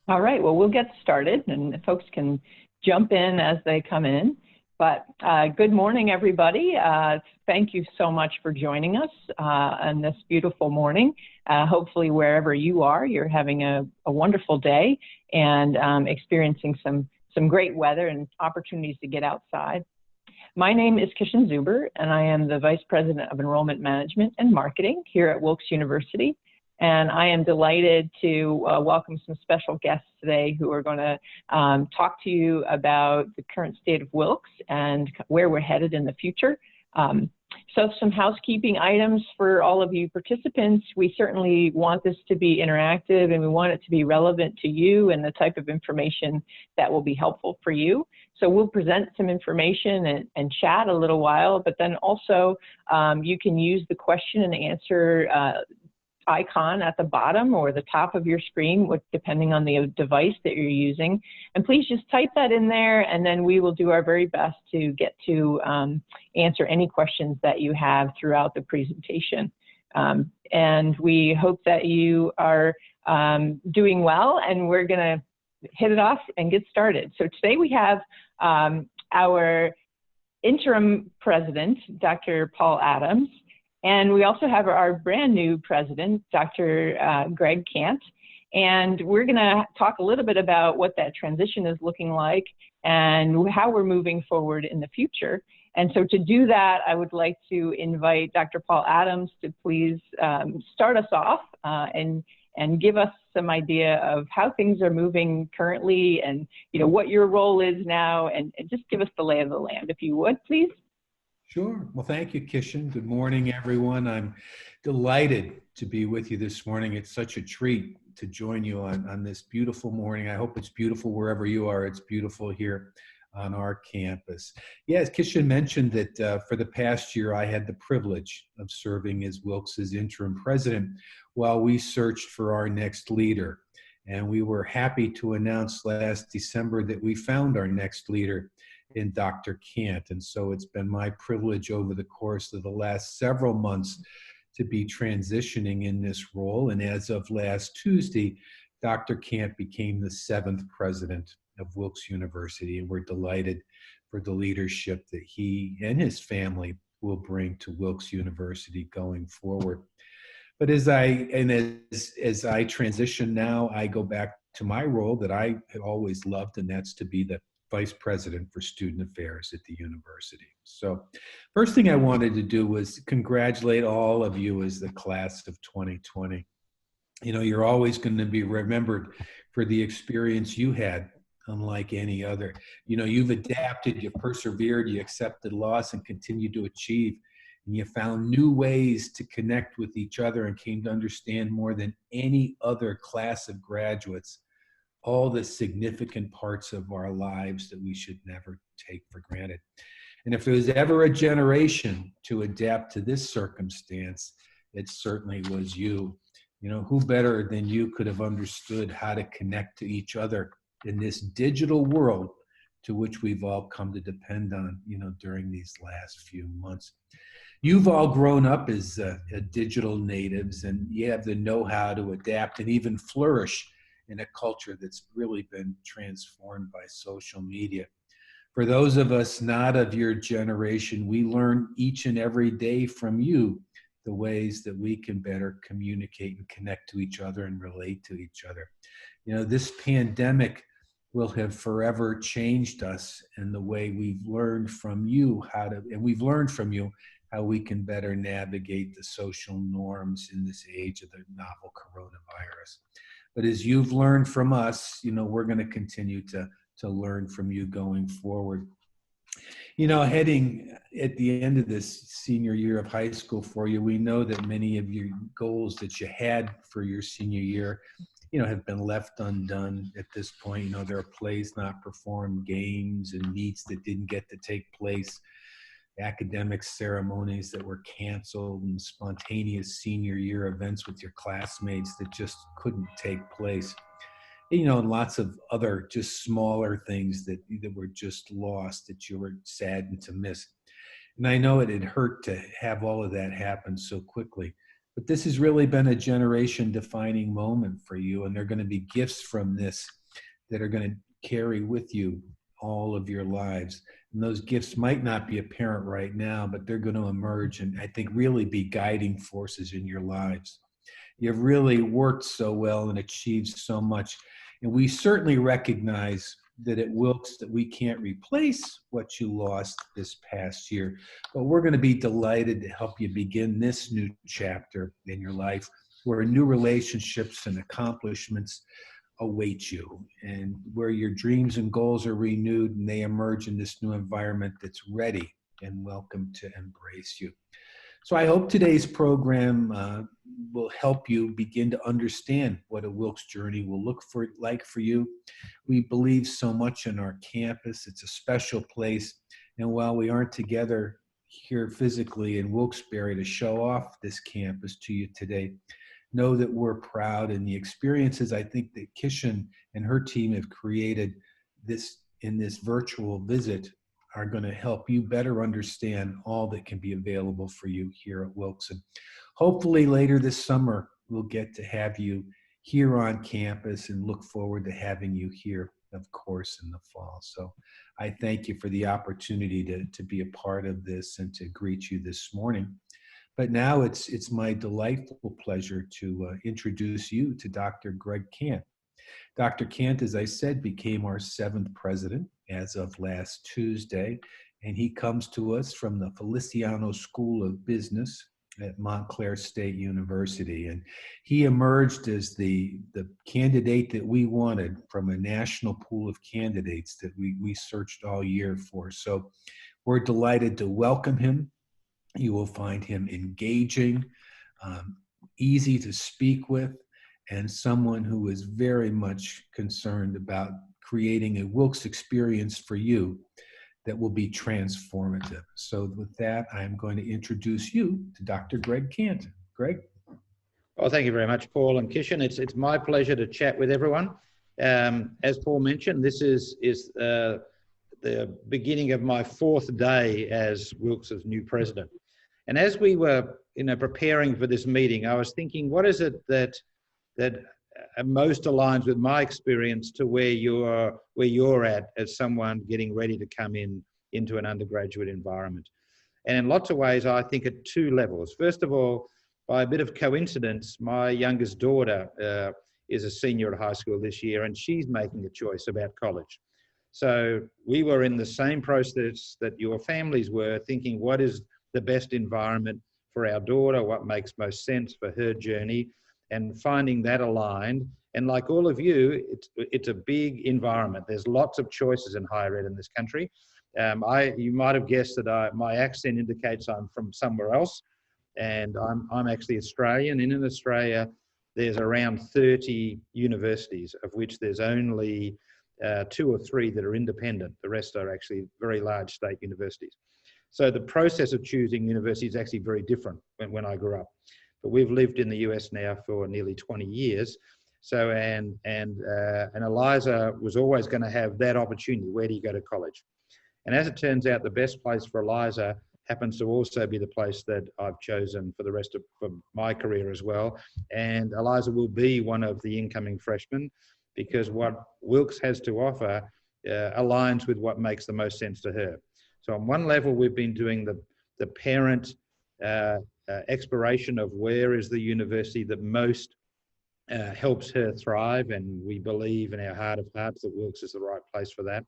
All right, well, we'll get started and folks can jump in as they come in. But good morning, everybody. Thank you so much for joining us on this beautiful morning. Hopefully, wherever you are, you're having a wonderful day and experiencing some great weather and opportunities to get outside. My name is Kishan Zuber, and I am the Vice President of Enrollment Management and Marketing here at Wilkes University. And I am delighted to welcome some special guests today who are going to talk to you about the current state of Wilkes and where we're headed in the future. So some housekeeping items for all of you participants. We certainly want this to be interactive and we want it to be relevant to you and the type of information that will be helpful for you. So we'll present some information and chat a little while, but then also you can use the question and answer icon at the bottom or the top of your screen, depending on the device that you're using. And please just type that in there, and then we will do our very best to get to answer any questions that you have throughout the presentation. And we hope that you are doing well, and we're going to hit it off and get started. So today we have our interim president, Dr. Paul Adams. And we also have our brand new president, Dr. Greg Cant. And we're going to talk a little bit about what that transition is looking like and how we're moving forward in the future. And so to do that, I would like to invite Dr. Paul Adams to please start us off and give us some idea of how things are moving currently and what your role is now, and just give us the lay of the land, if you would, please. Sure. Well, thank you, Kishan. Good morning, everyone. I'm delighted to be with you this morning. It's such a treat to join you on this beautiful morning. I hope it's beautiful wherever you are. It's beautiful here on our campus. Yeah, as Kishan mentioned that for the past year, I had the privilege of serving as Wilkes' interim president while we searched for our next leader. And we were happy to announce last December that we found our next leader in Dr. Cant. And so it's been my privilege over the course of the last several months to be transitioning in this role. And as of last Tuesday, Dr. Cant became the 7th president of Wilkes University. And we're delighted for the leadership that he and his family will bring to Wilkes University going forward. But as I transition now, I go back to my role that I had always loved, and that's to be the Vice President for Student Affairs at the university. So first thing I wanted to do was congratulate all of you as the class of 2020. You're always going to be remembered for the experience you had, unlike any other. You've adapted, you've persevered, you accepted loss and continued to achieve. And you found new ways to connect with each other and came to understand more than any other class of graduates all the significant parts of our lives that we should never take for granted. And if there was ever a generation to adapt to this circumstance, it certainly was you. Who better than you could have understood how to connect to each other in this digital world to which we've all come to depend on, during these last few months. You've all grown up as digital natives, and you have the know-how to adapt and even flourish in a culture that's really been transformed by social media. For those of us not of your generation, we learn each and every day from you the ways that we can better communicate and connect to each other and relate to each other. This pandemic will have forever changed us in the way we've learned from you how we can better navigate the social norms in this age of the novel coronavirus. But as you've learned from us, we're going to continue to learn from you going forward. Heading at the end of this senior year of high school for you, we know that many of your goals that you had for your senior year, have been left undone at this point. There are plays not performed, games and meets that didn't get to take place, academic ceremonies that were canceled, and spontaneous senior year events with your classmates that just couldn't take place. And lots of other just smaller things that were just lost that you were saddened to miss. And I know it had hurt to have all of that happen so quickly. But this has really been a generation defining moment for you. And there are going to be gifts from this that are going to carry with you all of your lives. And those gifts might not be apparent right now, but they're going to emerge and I think really be guiding forces in your lives. You've really worked so well and achieved so much. And we certainly recognize that at Wilkes that we can't replace what you lost this past year, but we're going to be delighted to help you begin this new chapter in your life where new relationships and accomplishments await you and where your dreams and goals are renewed and they emerge in this new environment that's ready and welcome to embrace you. So I hope today's program will help you begin to understand what a Wilkes journey will look like for you. We believe so much in our campus. It's a special place. And while we aren't together here physically in Wilkes-Barre to show off this campus to you today, know that we're proud, and the experiences I think that Kishan and her team have created in this virtual visit are going to help you better understand all that can be available for you here at Wilkes. And hopefully later this summer, we'll get to have you here on campus and look forward to having you here, of course, in the fall. So I thank you for the opportunity to be a part of this and to greet you this morning. But now it's my delightful pleasure to introduce you to Dr. Greg Cant. Dr. Cant, as I said, became our 7th president as of last Tuesday, and he comes to us from the Feliciano School of Business at Montclair State University. And he emerged as the candidate that we wanted from a national pool of candidates that we searched all year for. So we're delighted to welcome him. You will find him engaging, easy to speak with, and someone who is very much concerned about creating a Wilkes experience for you that will be transformative. So with that, I'm going to introduce you to Dr. Greg Cant. Greg? Well, thank you very much, Paul and Kishan. It's my pleasure to chat with everyone. As Paul mentioned, this is the beginning of my 4th day as Wilkes' new president. And as we were preparing for this meeting, I was thinking, what is it that most aligns with my experience to where you're at as someone getting ready to come into an undergraduate environment? And in lots of ways, I think at 2 levels. First of all, by a bit of coincidence, my youngest daughter is a senior at high school this year, and she's making a choice about college. So we were in the same process that your families were, thinking what is the best environment for our daughter, what makes most sense for her journey, and finding that aligned. And like all of you, it's a big environment. There's lots of choices in higher ed in this country. You might have guessed that my accent indicates I'm from somewhere else, and I'm actually Australian. And in Australia, there's around 30 universities, of which there's only 2 or 3 that are independent. The rest are actually very large state universities. So the process of choosing university is actually very different when I grew up. But we've lived in the US now for nearly 20 years. So, and Eliza was always going to have that opportunity. Where do you go to college? And as it turns out, the best place for Eliza happens to also be the place that I've chosen for the rest of my career as well. And Eliza will be one of the incoming freshmen because what Wilkes has to offer aligns with what makes the most sense to her. So on one level, we've been doing the parent exploration of where is the university that most helps her thrive, and we believe in our heart of hearts that Wilkes is the right place for that.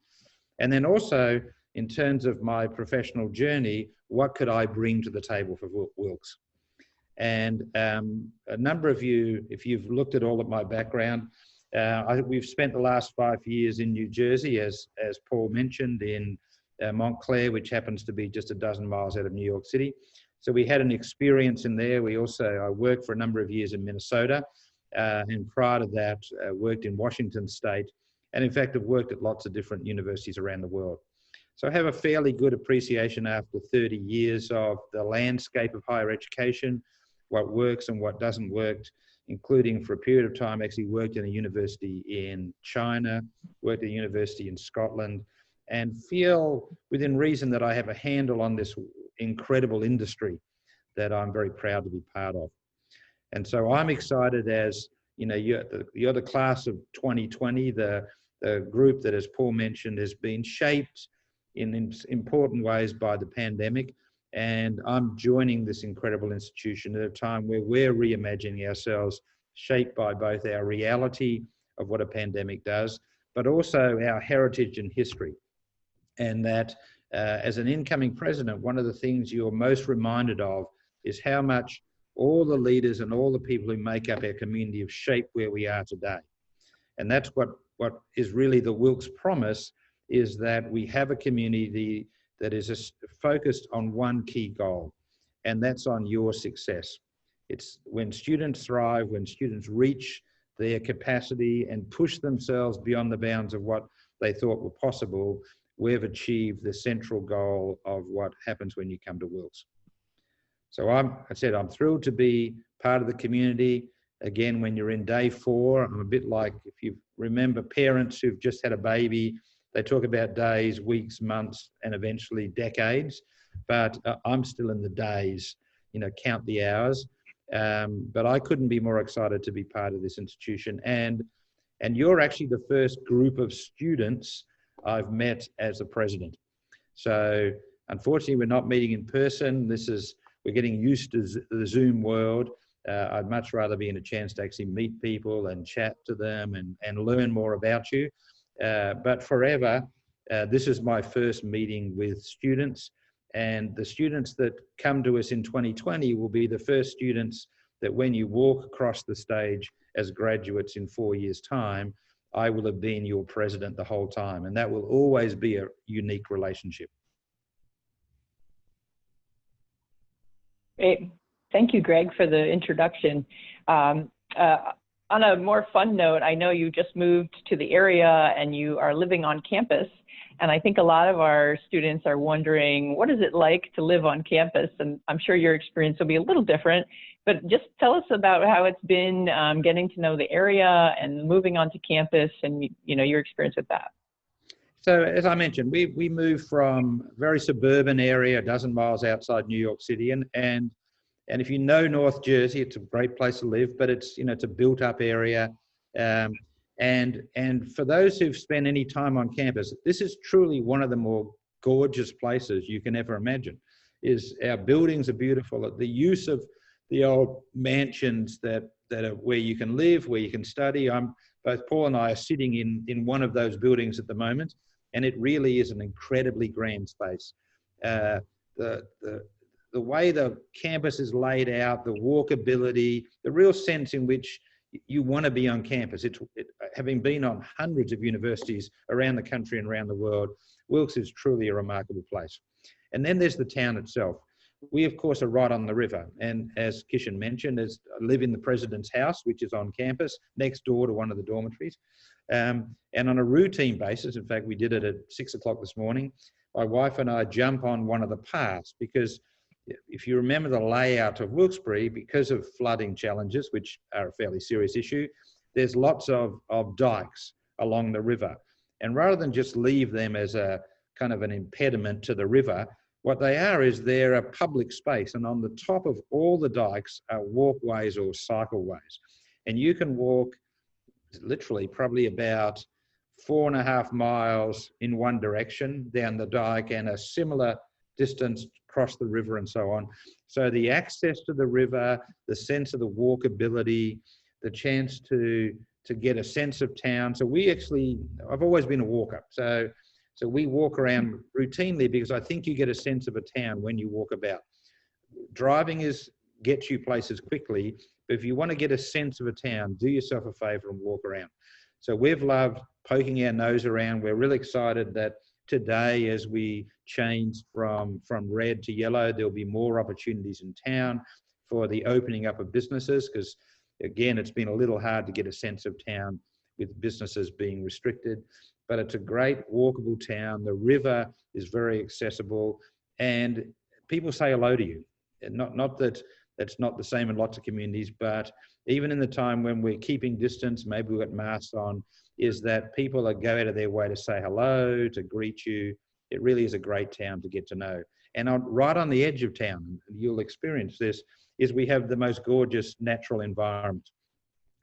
And then also, in terms of my professional journey, what could I bring to the table for Wilkes? And a number of you, if you've looked at all of my background, we've spent the last 5 years in New Jersey, as Paul mentioned, in Montclair, which happens to be just a dozen miles out of New York City. So we had an experience in there. I worked for a number of years in Minnesota, and prior to that, worked in Washington State. And in fact, I've worked at lots of different universities around the world. So I have a fairly good appreciation after 30 years of the landscape of higher education, what works and what doesn't work, including for a period of time, actually worked in a university in China, worked at a university in Scotland, and feel within reason that I have a handle on this incredible industry that I'm very proud to be part of. And so I'm excited as, you know, you're the class of 2020, the group that, as Paul mentioned, has been shaped in important ways by the pandemic. And I'm joining this incredible institution at a time where we're reimagining ourselves, shaped by both our reality of what a pandemic does, but also our heritage and history. And that as an incoming president, one of the things you're most reminded of is how much all the leaders and all the people who make up our community have shaped where we are today. And that's what is really the Wilkes promise, is that we have a community that is focused on one key goal, and that's on your success. It's when students thrive, when students reach their capacity and push themselves beyond the bounds of what they thought were possible, we've achieved the central goal of what happens when you come to Wilkes. So I'm thrilled to be part of the community. Again, when you're in day 4, I'm a bit like, if you remember parents who've just had a baby, they talk about days, weeks, months, and eventually decades. But I'm still in the days, you know, count the hours. But I couldn't be more excited to be part of this institution. And you're actually the first group of students I've met as the president. So unfortunately, we're not meeting in person. We're getting used to the Zoom world. I'd much rather be in a chance to actually meet people and chat to them and learn more about you. But forever, this is my first meeting with students, and the students that come to us in 2020 will be the first students that when you walk across the stage as graduates in 4 years' time, I will have been your president the whole time, and that will always be a unique relationship. Great. Thank you, Greg, for the introduction. On a more fun note, I know you just moved to the area and you are living on campus. And I think a lot of our students are wondering, what is it like to live on campus? And I'm sure your experience will be a little different, but just tell us about how it's been getting to know the area and moving onto campus and, you know, your experience with that. So as I mentioned, we moved from a very suburban area, a dozen miles outside New York City. And if you know North Jersey, it's a great place to live, but it's, you know, it's a built up area. And for those who've spent any time on campus, this is truly one of the more gorgeous places you can ever imagine. Our buildings are beautiful. The use of the old mansions that are where you can live, where you can study. Both Paul and I are sitting in one of those buildings at the moment, and it really is an incredibly grand space. The way the campus is laid out, the walkability, the real sense in which you want to be on campus. Having been on hundreds of universities around the country and around the world, Wilkes is truly a remarkable place. And then there's the town itself. We, of course, are right on the river. And as Kishan mentioned, I live in the president's house, which is on campus, next door to one of the dormitories. And on a routine basis, in fact, we did it at 6 o'clock this morning, my wife and I jump on one of the paths, because if you remember the layout of Wilkes-Barre, because of flooding challenges, which are a fairly serious issue, there's lots of dikes along the river. And rather than just leave them as a kind of an impediment to the river, what they are is they're a public space. And on the top of all the dikes are walkways or cycleways. And you can walk literally probably about 4.5 miles in one direction down the dike and a similar distance across the river and so on. So the access to the river, the sense of the walkability, the chance to get a sense of town. So I've always been a walker. So we walk around routinely because I think you get a sense of a town when you walk about. Driving gets you places quickly, but if you want to get a sense of a town, do yourself a favor and walk around. So we've loved poking our nose around. We're really excited that today, as we change from red to yellow, there'll be more opportunities in town for the opening up of businesses, because again, it's been a little hard to get a sense of town with businesses being restricted, but it's a great walkable town. The river is very accessible and people say hello to you. And not that that's not the same in lots of communities, but even in the time when we're keeping distance, maybe we've got masks on, is that people go out of their way to say hello, to greet you. It really is a great town to get to know. And right on the edge of town, you'll experience this, is we have the most gorgeous natural environment.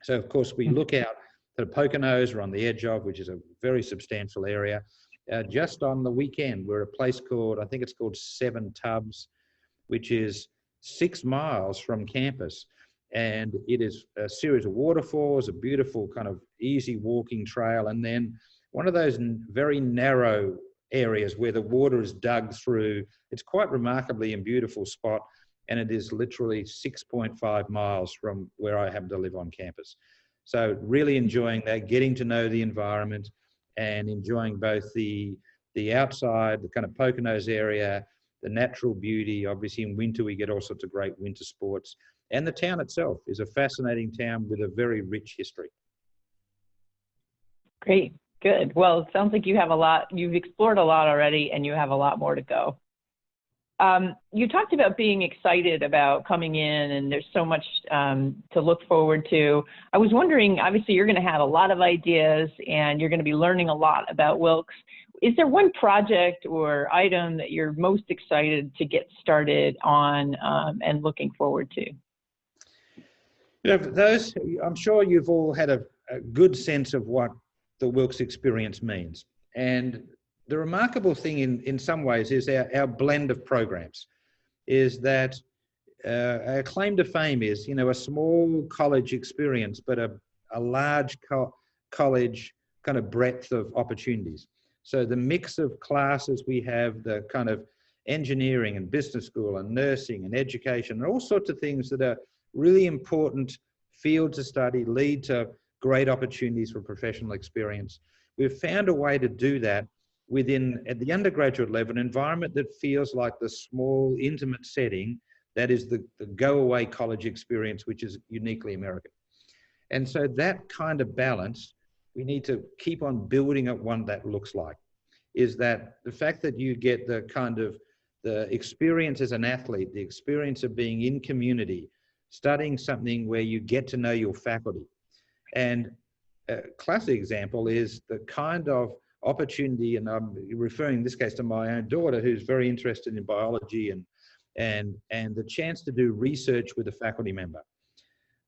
So of course we look out to the Poconos we're on the edge of, which is a very substantial area. Just on the weekend, we're at a place called, I think it's called Seven Tubs, which is 6 miles from campus. And it is a series of waterfalls, a beautiful kind of easy walking trail, and then one of those very narrow areas where the water is dug through. It's quite remarkably and beautiful spot, and it is literally 6.5 miles from where I happen to live on campus. So really enjoying that, getting to know the environment and enjoying both the outside, the kind of Poconos area, the natural beauty. Obviously in winter we get all sorts of great winter sports, and the town itself is a fascinating town with a very rich history. Great, good. Well, it sounds like you have a lot, you've explored a lot already, and you have a lot more to go. You talked about being excited about coming in, and there's so much to look forward to. I was wondering, obviously you're going to have a lot of ideas and you're going to be learning a lot about Wilkes. Is there one project or item that you're most excited to get started on and looking forward to? You know, those, I'm sure you've all had a good sense of what the Wilkes experience means. And the remarkable thing in some ways is our blend of programs is that our claim to fame is, you know, a small college experience, but a large college kind of breadth of opportunities. So the mix of classes we have, the kind of engineering and business school and nursing and education, and all sorts of things that are really important fields of study, lead to great opportunities for professional experience. We've found a way to do that within, at the undergraduate level, an environment that feels like the small, intimate setting that is the go-away college experience, which is uniquely American. And so that kind of balance, we need to keep on building at what that looks like, is that the fact that you get the kind of the experience as an athlete, the experience of being in community, studying something where you get to know your faculty. And a classic example is the kind of opportunity, and I'm referring in this case to my own daughter, who's very interested in biology and the chance to do research with a faculty member.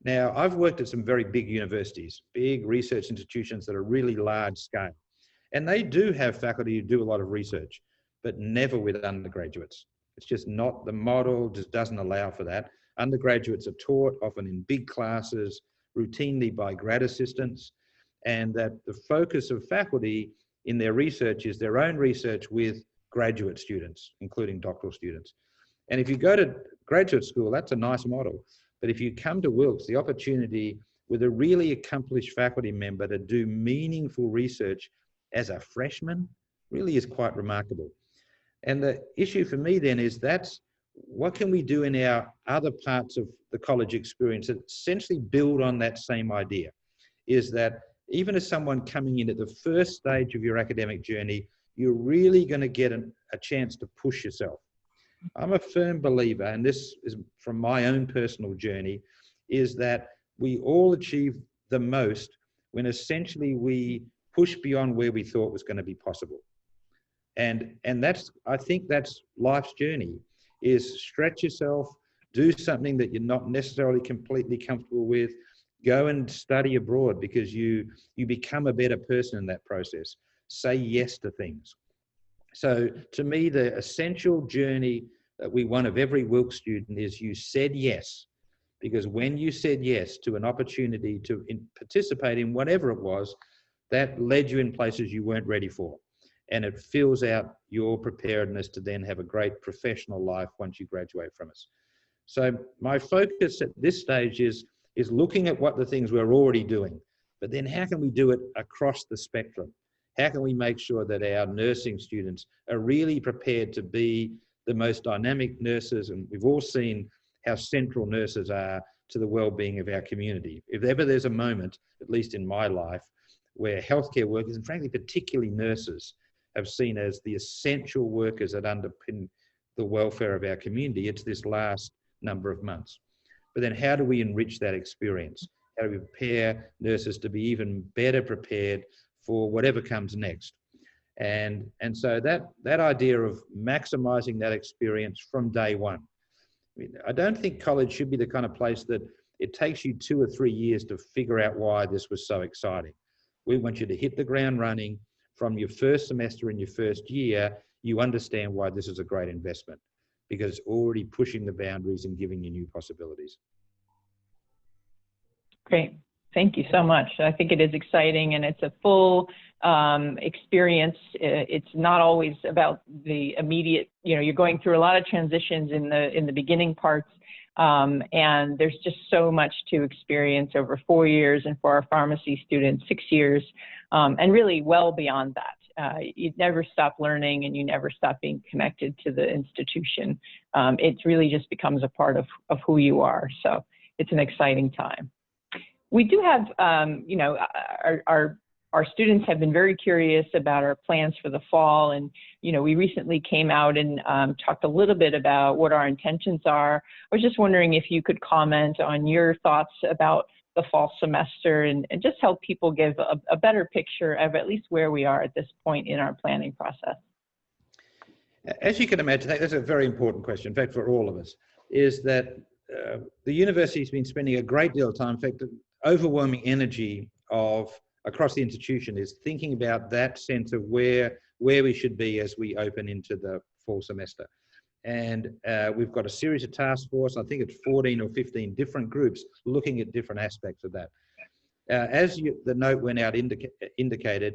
Now, I've worked at some very big universities, big research institutions that are really large scale. And they do have faculty who do a lot of research, but never with undergraduates. It's just not, the model just doesn't allow for that. Undergraduates are taught often in big classes, routinely by grad assistants, and that the focus of faculty in their research is their own research with graduate students, including doctoral students. And if you go to graduate school, that's a nice model. But if you come to Wilkes, the opportunity with a really accomplished faculty member to do meaningful research as a freshman really is quite remarkable. And the issue for me then is that's what can we do in our other parts of the college experience that essentially build on that same idea, is that even as someone coming in at the first stage of your academic journey, you're really going to get a chance to push yourself. I'm a firm believer, and this is from my own personal journey, is that we all achieve the most when essentially we push beyond where we thought was going to be possible. And that's, I think that's life's journey, is stretch yourself, do something that you're not necessarily completely comfortable with, go and study abroad because you become a better person in that process. Say yes to things. So to me, the essential journey that we want of every Wilkes student is you said yes, because when you said yes to an opportunity to participate in whatever it was, that led you in places you weren't ready for. And it fills out your preparedness to then have a great professional life once you graduate from us. So my focus at this stage is looking at what the things we're already doing, but then how can we do it across the spectrum? How can we make sure that our nursing students are really prepared to be the most dynamic nurses? And we've all seen how central nurses are to the well-being of our community. If ever there's a moment, at least in my life, where healthcare workers, and frankly, particularly nurses, have seen as the essential workers that underpin the welfare of our community, it's this last number of months. But then how do we enrich that experience? How do we prepare nurses to be even better prepared for whatever comes next? And so that idea of maximizing that experience from day one, mean, I don't think college should be the kind of place that it takes you 2 or 3 years to figure out why this was so exciting. We want you to hit the ground running from your first semester in your first year. You understand why this is a great investment because it's already pushing the boundaries and giving you new possibilities. Great. Thank you so much. I think it is exciting, and it's a full experience. It's not always about the immediate, you're going through a lot of transitions in the beginning parts, and there's just so much to experience over 4 years, and for our pharmacy students, 6 years, and really well beyond that. You never stop learning, and you never stop being connected to the institution. It really just becomes a part of who you are. So it's an exciting time. We do have, our students have been very curious about our plans for the fall, and we recently came out and talked a little bit about what our intentions are. I was just wondering if you could comment on your thoughts about the fall semester and just help people give a better picture of at least where we are at this point in our planning process. As you can imagine, that's a very important question, in fact, for all of us, is that the university has been spending a great deal of time, in fact, overwhelming energy across the institution is thinking about that sense of where we should be as we open into the fall semester. And we've got a series of task force, I think it's 14 or 15 different groups looking at different aspects of that. As the note went out indicated,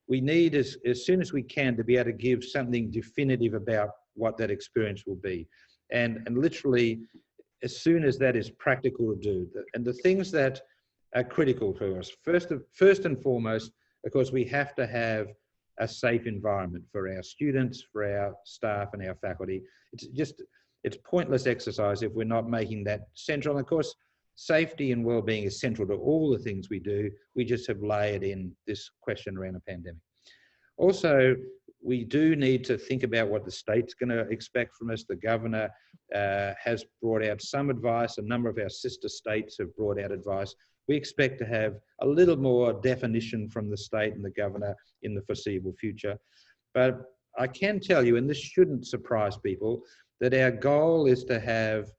we need as soon as we can to be able to give something definitive about what that experience will be. And literally, as soon as that is practical to do. And the things that are critical to us, first and foremost, of course, we have to have a safe environment for our students, for our staff and our faculty. It's pointless exercise if we're not making that central. And of course, safety and well-being is central to all the things we do. We just have layered in this question around a pandemic. Also, we do need to think about what the state's going to expect from us. The governor has brought out some advice. A number of our sister states have brought out advice. We expect to have a little more definition from the state and the governor in the foreseeable future. But I can tell you, and this shouldn't surprise people, that our goal is to have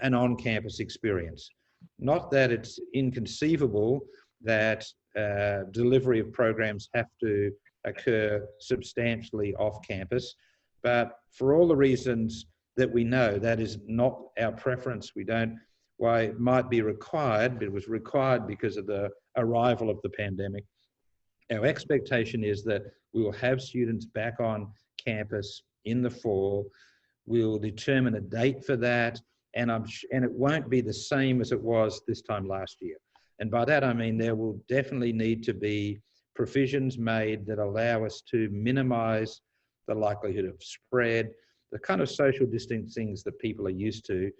an on-campus experience. Not that it's inconceivable that delivery of programs have to occur substantially off campus, but for all the reasons that we know, that is not our preference. We don't, why it might be required, but it was required because of the arrival of the pandemic. Our expectation is that we will have students back on campus in the fall. We'll determine a date for that, and it won't be the same as it was this time last year. And by that I mean there will definitely need to be provisions made that allow us to minimize the likelihood of spread, the kind of social distancing that people are used to.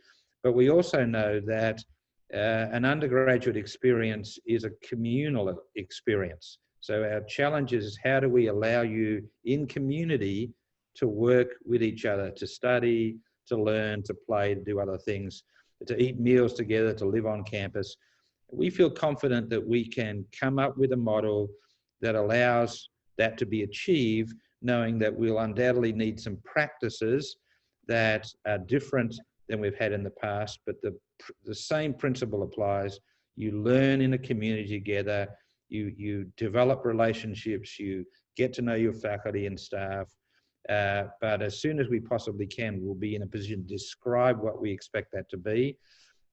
But we also know that an undergraduate experience is a communal experience. So our challenge is how do we allow you in community to work with each other, to study, to learn, to play, to do other things, to eat meals together, to live on campus. We feel confident that we can come up with a model that allows that to be achieved, knowing that we'll undoubtedly need some practices that are different than we've had in the past, but the same principle applies. You learn in a community together, you develop relationships, you get to know your faculty and staff, but as soon as we possibly can, we'll be in a position to describe what we expect that to be,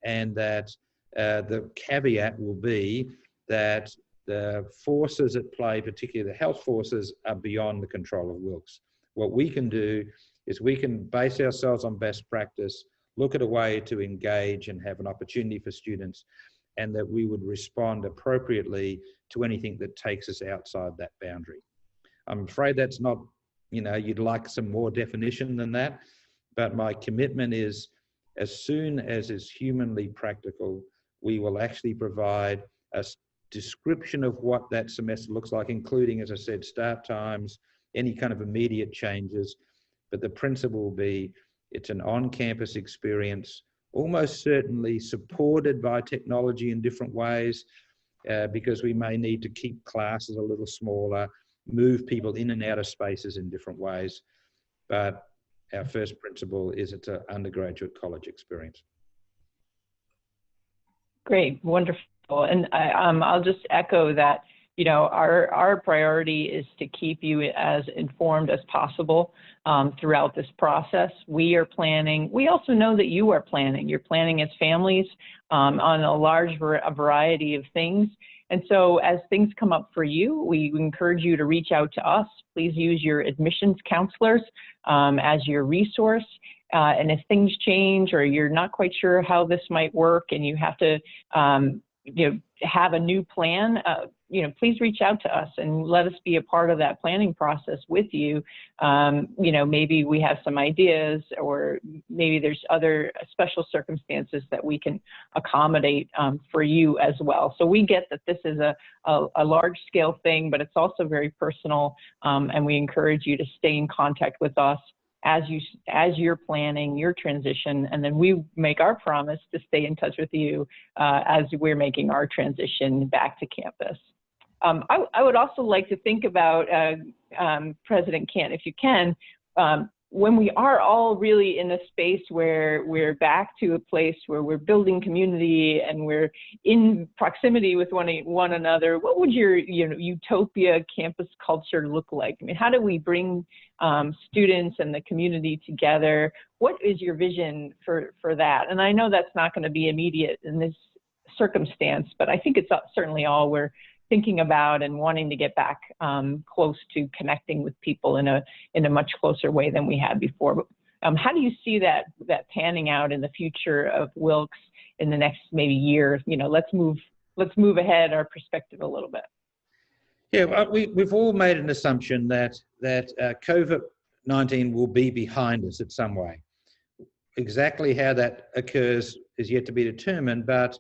and that the caveat will be that the forces at play, particularly the health forces, are beyond the control of Wilkes. What we can do is we can base ourselves on best practice, look at a way to engage and have an opportunity for students, and that we would respond appropriately to anything that takes us outside that boundary. I'm afraid that's not, you'd like some more definition than that, but my commitment is as soon as is humanly practical, we will actually provide a description of what that semester looks like, including, as I said, start times, any kind of immediate changes. But the principle will be it's an on-campus experience, almost certainly supported by technology in different ways, because we may need to keep classes a little smaller, move people in and out of spaces in different ways. But our first principle is it's an undergraduate college experience. Great, wonderful. And I'll just echo that, you know, our priority is to keep you as informed as possible throughout this process. We are planning. We also know that you are planning. You're planning as families on a large variety of things. And so as things come up for you, we encourage you to reach out to us. Please use your admissions counselors as your resource. And if things change or you're not quite sure how this might work and you have to you know, have a new plan, you know, please reach out to us and let us be a part of that planning process with you. You know, maybe we have some ideas, or maybe there's other special circumstances that we can accommodate for you as well. So we get that this is a large scale thing, but it's also very personal, and we encourage you to stay in contact with us as you're planning your transition, and then we make our promise to stay in touch with you as we're making our transition back to campus. I would also like to think about, President Cant, if you can, when we are all really in a space where we're back to a place where we're building community and we're in proximity with one another, what would your utopia campus culture look like? I mean, how do we bring students and the community together? What is your vision for that? And I know that's not going to be immediate in this circumstance, but I think it's certainly all we're thinking about and wanting to get back close to connecting with people in a much closer way than we had before. But, how do you see that panning out in the future of Wilkes in the next maybe year? You know, let's move ahead our perspective a little bit. Yeah, we've all made an assumption that COVID-19 will be behind us in some way. Exactly how that occurs is yet to be determined, but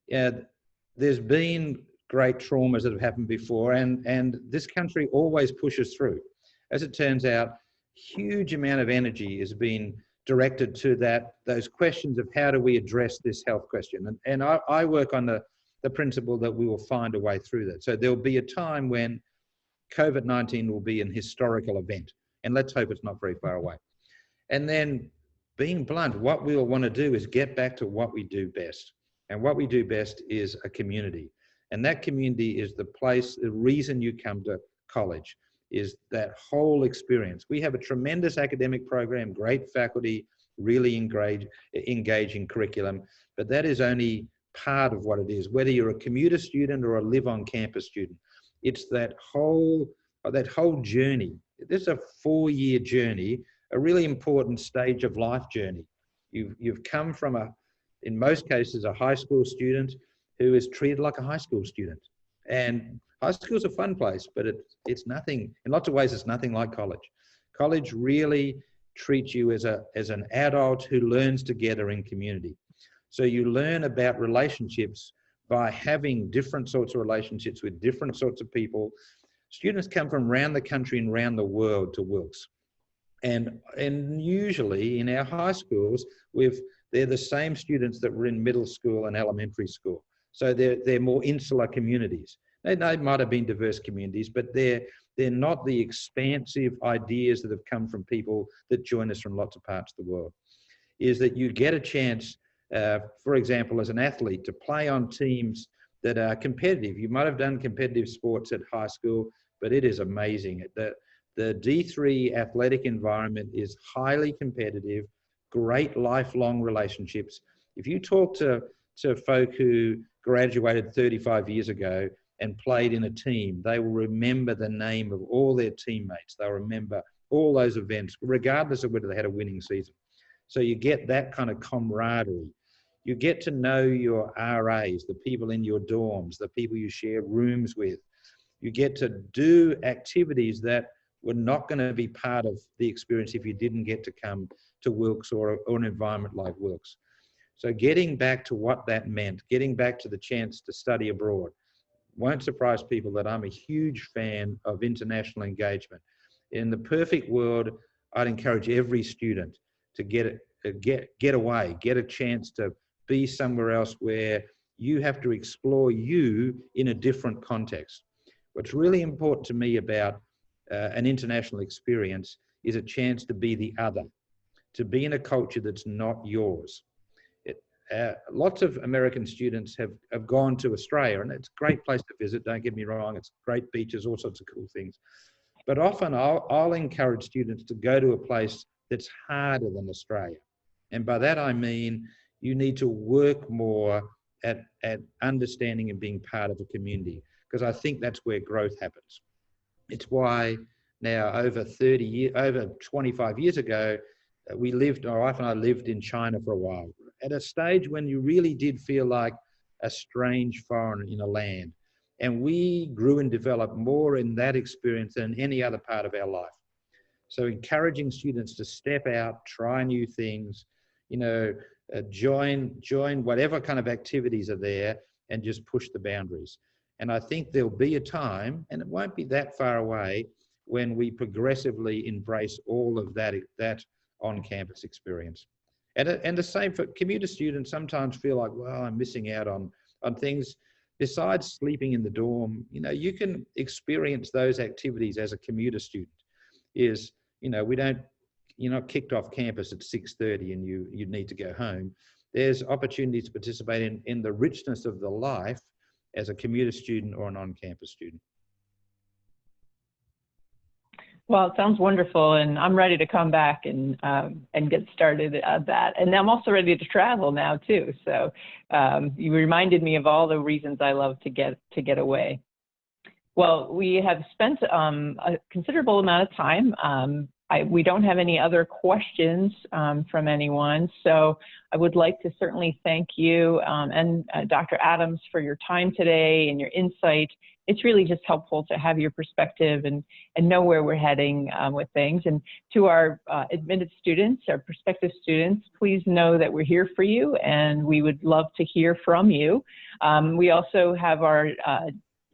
there's been great traumas that have happened before, and this country always pushes through. As it turns out, huge amount of energy is being directed to those questions of how do we address this health question. And I work on the principle that we will find a way through that. So there'll be a time when COVID-19 will be an historical event, and let's hope it's not very far away. And then, being blunt, what we'll want to do is get back to what we do best. And what we do best is a community. And that community is the place, the reason you come to college, is that whole experience. We have a tremendous academic program, great faculty, really engaging curriculum, but that is only part of what it is. Whether you're a commuter student or a live-on-campus student, it's that whole journey. This is a 4-year journey, a really important stage of life journey. You've come from in most cases, a high school student who is treated like a high school student. And high school is a fun place, but it's nothing, in lots of ways, it's nothing like college. College really treats you as an adult who learns together in community. So you learn about relationships by having different sorts of relationships with different sorts of people. Students come from around the country and around the world to Wilkes. And usually in our high schools, they're the same students that were in middle school and elementary school. So they're more insular communities. They might have been diverse communities, but they're not the expansive ideas that have come from people that join us from lots of parts of the world. Is that you get a chance, for example, as an athlete, to play on teams that are competitive. You might have done competitive sports at high school, but it is amazing. The D3 athletic environment is highly competitive, great lifelong relationships. If you talk to folk who graduated 35 years ago and played in a team, they will remember the name of all their teammates. They'll remember all those events, regardless of whether they had a winning season. So you get that kind of camaraderie. You get to know your RAs, the people in your dorms, the people you share rooms with. You get to do activities that were not going to be part of the experience if you didn't get to come to Wilkes or an environment like Wilkes. So getting back to what that meant, getting back to the chance to study abroad, won't surprise people that I'm a huge fan of international engagement. In the perfect world, I'd encourage every student to get away, get a chance to be somewhere else where you have to explore you in a different context. What's really important to me about an international experience is a chance to be the other. to be in a culture that's not yours. Lots of American students have gone to Australia, and it's a great place to visit, don't get me wrong, it's great beaches, all sorts of cool things. But often I'll encourage students to go to a place that's harder than Australia. And by that I mean you need to work more at understanding and being part of a community, because I think that's where growth happens. It's why now over 25 years ago, my wife and I lived in China for a while, at a stage when you really did feel like a strange foreigner in a land. And we grew and developed more in that experience than any other part of our life. So encouraging students to step out, try new things, join whatever kind of activities are there and just push the boundaries. And I think there'll be a time, and it won't be that far away, when we progressively embrace all of that on-campus experience. And the same for commuter students. Sometimes feel like, well, I'm missing out on things. Besides sleeping in the dorm, you can experience those activities as a commuter student. You're not kicked off campus at 6:30 and you need to go home. There's opportunities to participate in the richness of the life as a commuter student or an on-campus student. Well, it sounds wonderful, and I'm ready to come back and get started at that. And I'm also ready to travel now too. So you reminded me of all the reasons I love to get away. Well, we have spent a considerable amount of time. We don't have any other questions from anyone, so I would like to certainly thank you and Dr. Adams for your time today and your insight. It's really just helpful to have your perspective and know where we're heading with things. And to our admitted students, our prospective students, please know that we're here for you and we would love to hear from you. We also have our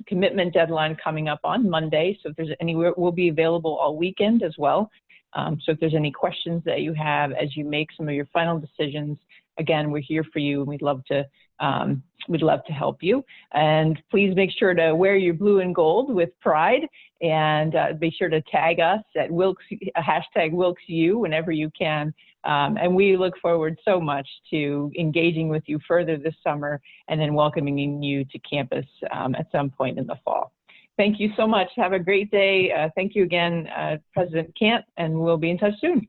commitment deadline coming up on Monday, so if there's anywhere, we'll be available all weekend as well. So if there's any questions that you have as you make some of your final decisions, again, we're here for you and we'd love to help you. And please make sure to wear your blue and gold with pride, and be sure to tag us at Wilkes, hashtag WilkesU whenever you can. And we look forward so much to engaging with you further this summer and then welcoming you to campus at some point in the fall. Thank you so much. Have a great day. Thank you again, President Cant, and we'll be in touch soon.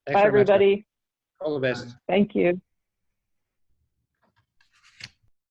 Thanks Bye, everybody. All the best. Thank you.